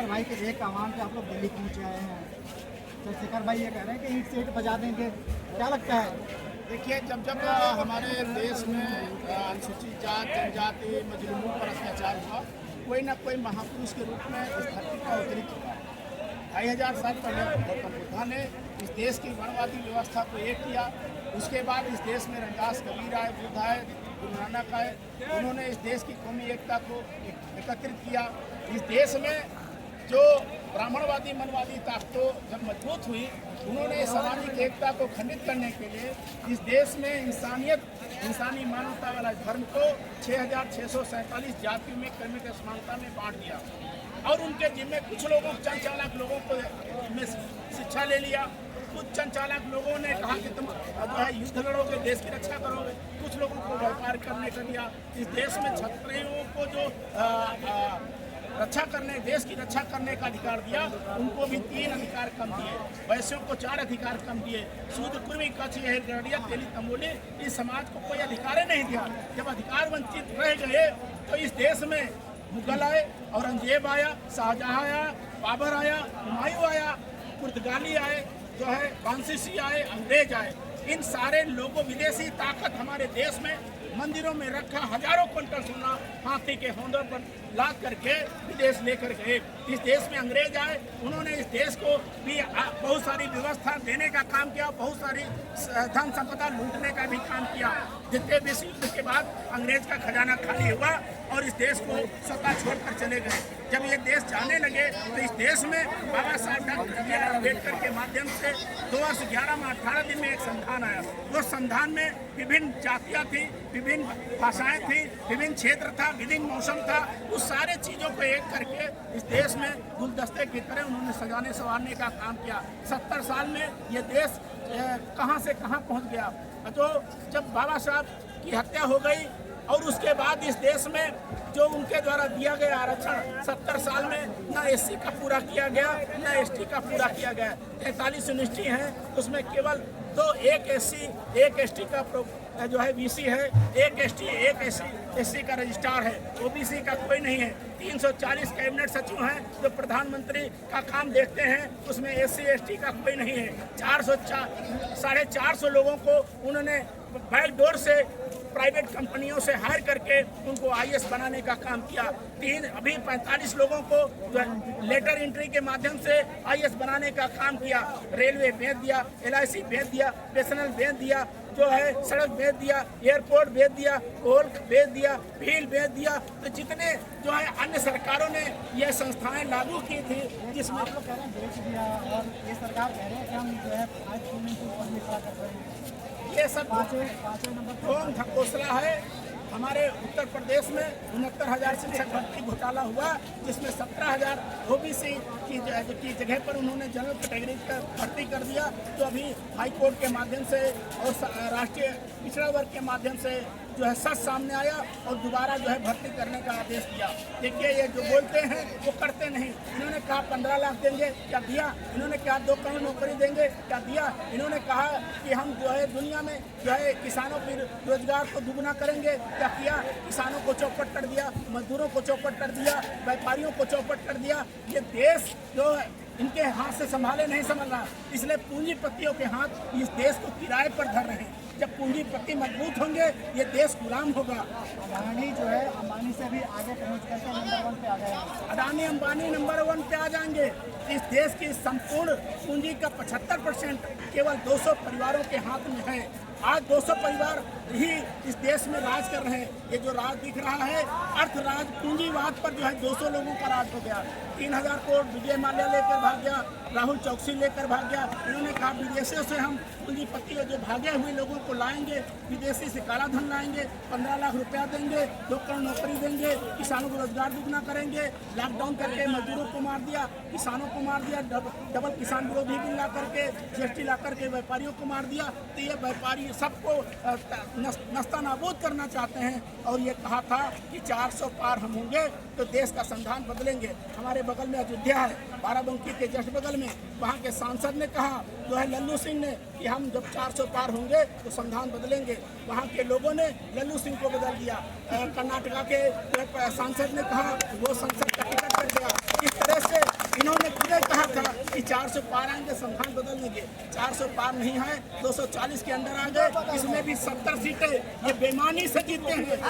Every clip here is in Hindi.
चंद्रशेखर भाई के एक आह्वान पे आप लोग दिल्ली पहुंचे आए हैं। चंद्रशेखर भाई ये कह रहे हैं कि ईंट से ईंट बजा देंगे, क्या लगता है? देखिए, जब हमारे देश में अनुसूचित जाति जनजाति मजलूमों पर अत्याचार हुआ, कोई ना कोई महापुरुष के रूप में इस धरती पर उतरी चुका है। 2500 साल पहले गौतम बुद्ध ने इस देश की वर्णवादी व्यवस्था को एक किया। उसके बाद इस देश में रविदास कबीर आए, बुद्ध आए, गुरु नानक आए। उन्होंने इस देश की कौमी एकता को एकत्रित किया। इस देश में जो ब्राह्मणवादी मनवादी ताकतों जब मजबूत हुई, उन्होंने सामाजिक एकता को खंडित करने के लिए इस देश में इंसानी मानवता वाला धर्म को 6647 जातियों में क्रमिक समानता में बांट दिया और उनके जिम्मे कुछ लोगों चंद चालाक लोगों को में शिक्षा ले लिया। कुछ चंद चालाक लोगों ने कहा कि तुम जो है युद्ध लड़ोगे, देश की रक्षा करोगे। कुछ लोगों को व्यापार करने का दिया। इस देश में क्षत्रियों को जो देश की रक्षा करने का अधिकार दिया, उनको भी 3 अधिकार कम दिए। वैश्यों को 4 अधिकार कम दिए। शूद्र कुर्मी कच्छ गड़िया तेली तंबोली, इस समाज को कोई अधिकार नहीं दिया। जब अधिकार वंचित रह गए तो इस देश में मुगल आए, औरंगजेब आया, शाहजहां आया, बाबर आया, हुमायूं आया, पुर्तगाली आए, जो है फ्रांसीसी आए, अंग्रेज आए। इन सारे लोगों विदेशी ताकत हमारे देश में मंदिरों में रखा हजारों क्विंटल सोना हाथी के होंदों पर लाद करके विदेश लेकर गए। इस देश में अंग्रेज आए, उन्होंने इस देश को भी बहुत सारी व्यवस्था देने का काम किया, बहुत सारी धन संपदा लूटने का भी काम किया। जितने विश्व युद्ध के बाद अंग्रेज का खजाना खाली हुआ और इस देश को स्वतः छोड़कर चले गए। जब ये देश जाने लगे तो इस देश में बाबा साहब डॉक्टर बी आर अम्बेडकर के माध्यम से 2011 में 18 दिन में एक संविधान आया। उस संविधान में विभिन्न जातियाँ थी, विभिन्न भाषाएं थी, विभिन्न क्षेत्र था, विभिन्न मौसम था। उस सारे चीज़ों को एक करके इस देश में गुलदस्ते की तरह उन्होंने सजाने संवारने का काम किया। 70 साल में ये देश कहाँ से कहाँ पहुँच गया। तो जब बाबा साहब की हत्या हो गई और उसके बाद इस देश में जो उनके द्वारा दिया गया आरक्षण 70 साल में ना एससी का पूरा किया गया, ना एसटी का पूरा किया गया। 43 यूनिवर्सिटी हैं, उसमें केवल एक एससी एक एसटी का जो है बीसी है, एक एसटी एक एससी का रजिस्ट्रार है, ओबीसी का कोई नहीं है। 340 कैबिनेट सचिव हैं जो प्रधानमंत्री का काम देखते हैं, उसमें एससी एसटी का कोई नहीं है। 450 लोगों को उन्होंने बैकडोर से प्राइवेट कंपनियों से हायर करके उनको आईएएस बनाने का काम किया। अभी 45 लोगों को लेटर एंट्री के माध्यम से आईएएस बनाने का काम किया। रेलवे भेज दिया, LIC भेज दिया, बीएसएनएल भेज दिया, जो है सड़क भेज दिया, एयरपोर्ट भेज दिया, कोल भेज दिया, फील्ड भेज दिया। तो जितने जो है अन्य सरकारों ने यह संस्थाएं लागू की थी, जिसमें आप लोग कह रहे हैं बेच दिया और ये सरकार कह रहे हैं कि हम जो है 5 कर रहे हैं। ये सब पाँचवें नंबर ढोंग ढकोसला है। हमारे उत्तर प्रदेश में 69,000 शिक्षक भर्ती घोटाला हुआ, जिसमें 17,000 ओबीसी की जगह पर उन्होंने जनरल कैटेगरी का भर्ती कर दिया। तो अभी हाई कोर्ट के माध्यम से और राष्ट्रीय पिछड़ा वर्ग के माध्यम से जो है सच सामने आया और दोबारा जो है भर्ती करने का आदेश दिया। देखिए, ये जो बोलते हैं वो करते नहीं। इन्होंने कहा 15 लाख देंगे, क्या दिया? इन्होंने कहा 2 करोड़ नौकरी देंगे, क्या दिया? इन्होंने कहा कि हम जो है दुनिया में जो है किसानों के रोजगार को दुगना करेंगे, क्या किया? किसानों को चौपट कर दिया, मजदूरों को चौपट कर दिया, व्यापारियों को चौपट कर दिया। ये देश जो इनके हाथ से संभाले नहीं संभल रहा, इसलिए पूंजीपतियों के हाथ इस देश को किराए पर धर रहे हैं। जब पूंजीपति मजबूत होंगे ये देश गुलाम होगा। अडानी जो है अंबानी से भी आगे पहुंच करके नंबर 1 पे आ गए हैं। अडानी अंबानी नंबर 1 पे आ जाएंगे। इस देश की संपूर्ण पूंजी का 75% केवल 200 परिवारों के हाथ में है। आज 200 परिवार ही इस देश में राज कर रहे हैं। ये जो राज दिख रहा है अर्थ राज पूंजीवाद पर जो है 200 लोगों का राज हो गया। 3000 करोड़ विजय माल्या लेकर भाग गया, राहुल चौकसी लेकर भाग गया। इन्होंने कहा विदेशों से हम पूंजीपति जो भागे हुए लोगों को लाएंगे, विदेशी से काला धन लाएंगे, 15 लाख रुपया देंगे, 2 करोड़ नौकरी देंगे, किसानों को रोजगार दुगना करेंगे। लॉकडाउन करके मजदूरों को मार दिया, किसानों को मार दिया, डबल किसान विरोधी बिल ला करके, GST ला करके व्यापारियों को मार दिया। तो ये व्यापारी सबको नस्ता नाबूद करना चाहते हैं। और ये कहा था कि 400 पार हम होंगे तो देश का संविधान बदलेंगे। हमारे बगल में अयोध्या है, बाराबंकी के जस्ट बगल में, वहाँ के सांसद ने कहा जो है लल्लू सिंह ने कि हम जब 400 पार होंगे तो संविधान बदलेंगे। वहाँ के लोगों ने लल्लू सिंह को बदल दिया। कर्नाटका के सांसद ने कहा वो संसद का टिकट कट गया। इस तरह से इन्होंने खुद ही कहा था कि 400 पार आएंगे, संविधान बदल लेंगे। 400 पार नहीं है, 240 के अंदर आ गए। इसमें भी 70 सीटें ये बेईमानी से जीते हैं।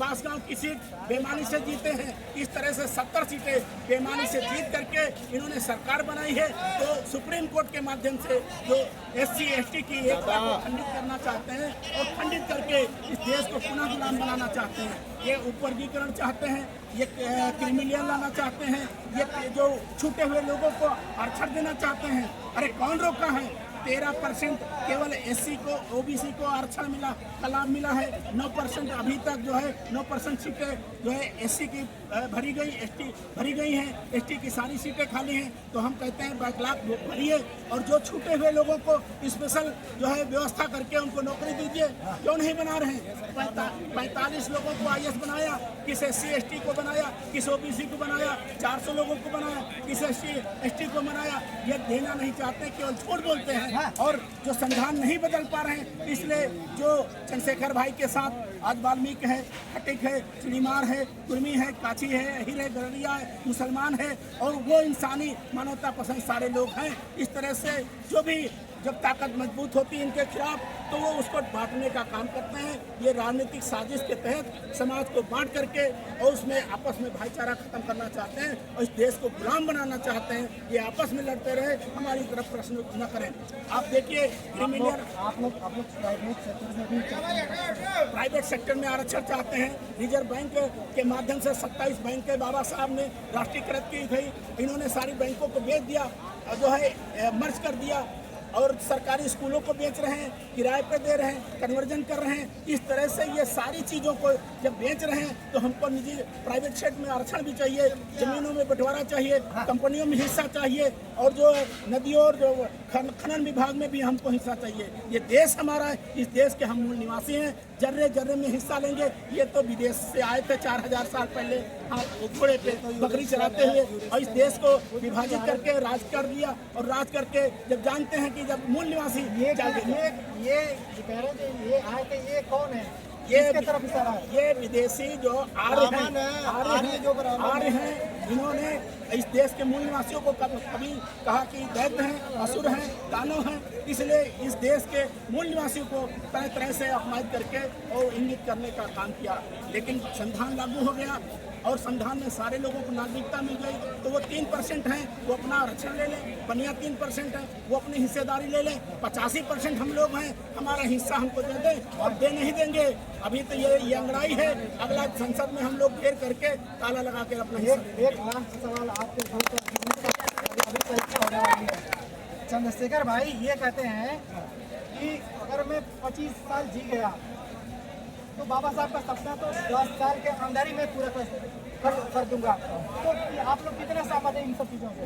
बांसगांव की सीट बेईमानी से जीते हैं। इस तरह से 70 सीटें बेईमानी से जीत करके इन्होंने सरकार बनाई है। तो सुप्रीम कोर्ट के माध्यम से जो SC/ST की एकता को खंडित करना चाहते हैं और खंडित करके इस देश को पुनः गुलाम बनाना चाहते हैं। ये उपवर्गीकरण चाहते हैं, ये क्रिमिलियन लाना चाहते हैं, ये जो छूटे हुए लोगों को आरक्षण देना चाहते हैं। अरे कौन रोका है? 13% केवल SC को, OBC को आरक्षण मिला, का लाभ मिला है। 9% अभी तक जो है 9% सीटें जो है SC की भरी गई, ST भरी गई हैं। ST की सारी सीटें खाली हैं। तो हम कहते हैं बैकलॉग भरिए और जो छूटे हुए लोगों को स्पेशल जो है व्यवस्था करके उनको नौकरी दीजिए। क्यों नहीं बना रहे हैं? 45 लोगों को IS बनाया, किस SC/ST को बनाया, किस OBC को बनाया, 400 लोगों को बनाया, किस SC/ST को बनाया। ये देना नहीं चाहते, केवल झूठ बोलते हैं और जो संविधान नहीं बदल पा रहे हैं। इसलिए जो चंद्रशेखर भाई के साथ आज वाल्मीकि है, खटिक है, चिड़ीमार है, कुर्मी है, काची है, अहिर है, गरड़िया है, मुसलमान है और वो इंसानी मानवता पसंद सारे लोग हैं। इस तरह से जो भी जब ताकत मजबूत होती है इनके खिलाफ तो वो उसको बांटने का काम करते हैं। ये राजनीतिक साजिश के तहत समाज को बांट करके और उसमें आपस में भाईचारा खत्म करना चाहते हैं और इस देश को गुलाम बनाना चाहते हैं। ये आपस में लड़ते रहे, हमारी तरफ प्रश्न न करें। आप देखिए क्रिमिनल, आप लोग प्राइवेट सेक्टर में आरक्षण चाहते हैं। रिजर्व बैंक के माध्यम से 27 बैंक के बाबा साहब ने राष्ट्रीयकृत की गई, इन्होंने सारी बैंकों को बेच दिया, जो है मर्ज कर दिया और सरकारी स्कूलों को बेच रहे हैं, किराए पे दे रहे हैं, कन्वर्जन कर रहे हैं। इस तरह से ये सारी चीज़ों को जब बेच रहे हैं तो हमको निजी प्राइवेट सेक्टर में आरक्षण भी चाहिए, जमीनों में बंटवारा चाहिए, कंपनियों में हिस्सा चाहिए और जो नदियों और जो खनन विभाग में भी हमको हिस्सा चाहिए। ये देश हमारा है, इस देश के हम मूल निवासी हैं, जर्रे जर्रे में हिस्सा लेंगे। ये तो विदेश से आए थे 4000 साल पहले, हाँ घोड़े पे बकरी चराते हुए और इस देश को विभाजित करके राज कर दिया और राज करके जब जानते हैं कि जब मूल निवासी ये कह रहे थे ये आए थे, ये कौन है? ये किसके तरफ इशारा है? ये विदेशी जो आर्य हैं, जिन्होंने इस देश के मूल निवासियों को कभी कहा कि दैत्य हैं, असुर हैं, दानव हैं। इसलिए इस देश के मूल निवासियों को तरह तरह से अपमानित करके और इंगित करने का काम किया। लेकिन संविधान लागू हो गया और संविधान में सारे लोगों को नागरिकता मिल गई। तो वो 3% हैं, वो अपना आरक्षण ले लें। बनिया 3% है, वो अपनी हिस्सेदारी ले लें। 85% हम लोग हैं, हमारा हिस्सा हमको दे दें और दे नहीं देंगे। अभी तो ये अंगड़ाई है, अगला संसद में हम लोग घेर करके ताला लगा के अपना एक लास्ट सवाल आपके अभी परीक्षा होने वाली है। चंद्रशेखर भाई ये कहते हैं कि अगर मैं 25 साल जी गया तो बाबा साहब का सपना तो 10 साल के अंदर ही मैं पूरा कर दूंगा। तो आप लोग कितने सहमत हैं इन सब चीज़ों से?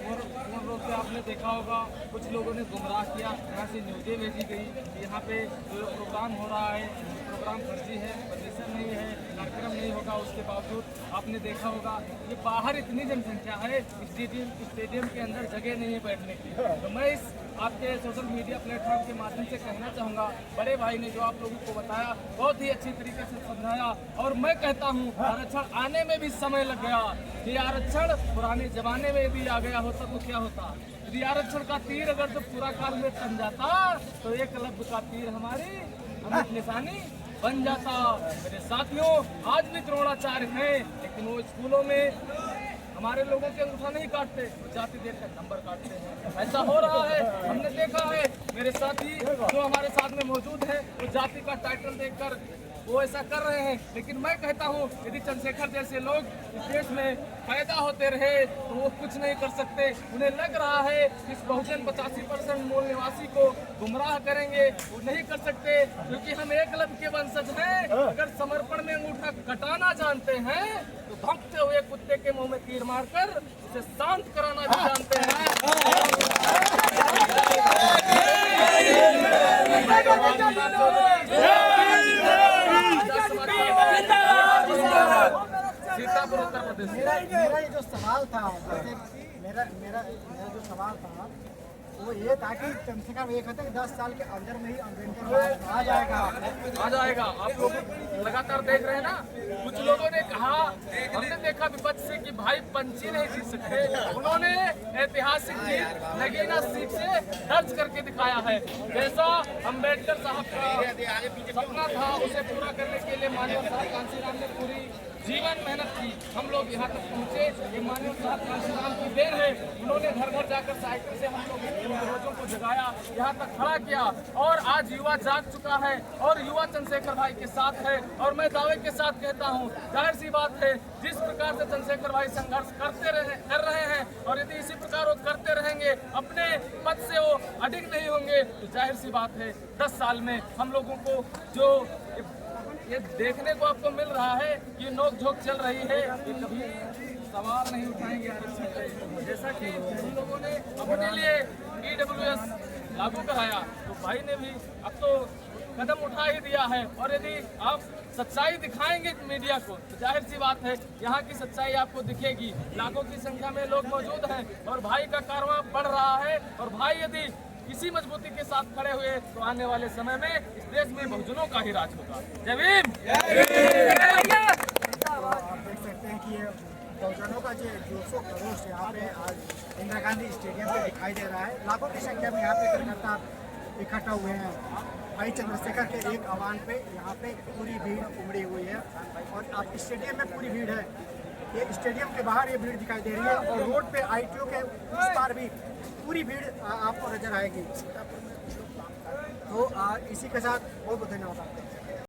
और पूर्ण रूप से आपने देखा होगा कुछ लोगों ने गुमराह किया, यहाँ से न्यूज़ें भेजी गई, यहाँ पे जो प्रोग्राम हो रहा है प्रोग्राम फर्जी है, परमिशन नहीं है, कार्यक्रम नहीं होगा। उसके बावजूद आपने देखा होगा ये बाहर इतनी जनसंख्या है, स्टेडियम के अंदर जगह नहीं है बैठने की। तो मैं इस आपके सोशल मीडिया प्लेटफॉर्म के माध्यम से कहना चाहूँगा, बड़े भाई ने जो आप लोगों को बताया बहुत ही अच्छी तरीके से समझाया। और मैं कहता हूँ आरक्षण आने में भी समय लग गया। ये आरक्षण पुराने जमाने में भी आ गया होता तो क्या होता? यदि आरक्षण का तीर अगर तो पूरा काल में तन जाता तो एकलव्य का तीर हमारी अमिट निशानी बन जाता। मेरे साथियों, आज भी द्रोणाचार्य हैं, लेकिन वो स्कूलों में हमारे लोगों के अंगूठा नहीं काटते, जाति देखकर नंबर काटते हैं। ऐसा हो रहा है, हमने देखा है। मेरे साथी जो हमारे साथ में मौजूद है वो जाति का टाइटल देखकर वो ऐसा कर रहे हैं। लेकिन मैं कहता हूँ यदि चंद्रशेखर जैसे लोग इस देश में पैदा होते रहे तो वो कुछ नहीं कर सकते। उन्हें लग रहा है इस बहुजन 85% मूल निवासी को गुमराह करेंगे, वो नहीं कर सकते क्योंकि हम एकलव्य के वंशज हैं। अगर समर्पण में अंगूठा कटाना जानते हैं तो भौंकते हुए कुत्ते के मुंह में तीर मारकर उसे शांत कराना भी जानते हैं। सीतापुर उत्तर प्रदेश। मेरा ये जो सवाल था, मेरा जो सवाल था वो ये था कि चंद्रशेखर ये कहते हैं कि 10 साल के अंदर में ही अम्बेडकर आ जाएगा। आ जाएगा। आप लोग लगातार देख रहे हैं ना, कुछ लोगों ने कहा, हमने देखा विपक्ष से कि भाई पंची नहीं जीत सकते, उन्होंने ऐतिहासिक जीत नगीना सीट से दर्ज करके दिखाया है। जैसा अम्बेडकर साहब का सपना था उसे पूरा करने के लिए माननीय साहब कांशीराम ने पूरी जीवन मेहनत की, हम लोग यहाँ तक पहुँचे। ये माननीय साहब कांशीराम की देन है, उन्होंने घर घर जाकर साइकिल से हम लोग बच्चों को जगाया, यहाँ तक खड़ा किया और आज युवा जाग चुका है और युवा चंद्रशेखर भाई के साथ है। और मैं दावे के साथ कहता हूँ, जाहिर सी बात है, जिस प्रकार से चंद्रशेखर भाई संघर्ष कर रहे हैं और यदि इसी प्रकार वो करते रहेंगे, अपने पद से वो अडिग नहीं होंगे, तो जाहिर सी बात है 10 साल में हम लोगों को जो ये देखने को आपको मिल रहा है कि नोक झोंक चल रही है, ये कभी सवाल नहीं उठाएंगे आरक्षण पे। जैसा कि हम लोगों ने अपने लिए EWS लागू कराया, तो भाई ने भी अब तो कदम उठा ही दिया है। और यदि आप सच्चाई दिखाएंगे मीडिया को, तो जाहिर सी बात है यहाँ की सच्चाई आपको दिखेगी। लाखों की संख्या में लोग मौजूद हैं और भाई का कारवां बढ़ रहा है। और भाई यदि इसी मजबूती के साथ खड़े हुए तो आने वाले समय में इस देश में बहुजनों का ही राज होगा। जय भीम। आप देख सकते हैं कि ये बहुजनों का जो जोशो खरोश यहाँ पे आज इंदिरा गांधी स्टेडियम पे दिखाई दे रहा है। लाखों की संख्या में यहाँ पे कार्यकर्ता इकट्ठा हुए हैं। भाई चंद्रशेखर के एक आह्वान पे यहाँ पे पूरी भीड़ उमड़ी हुई है और आप स्टेडियम में पूरी भीड़ है। ये स्टेडियम के बाहर ये भीड़ दिखाई दे रही है और रोड पे ITO के उस पार भी पूरी भीड़ आपको नजर आएगी। तो इसी के साथ बहुत बहुत धन्यवाद।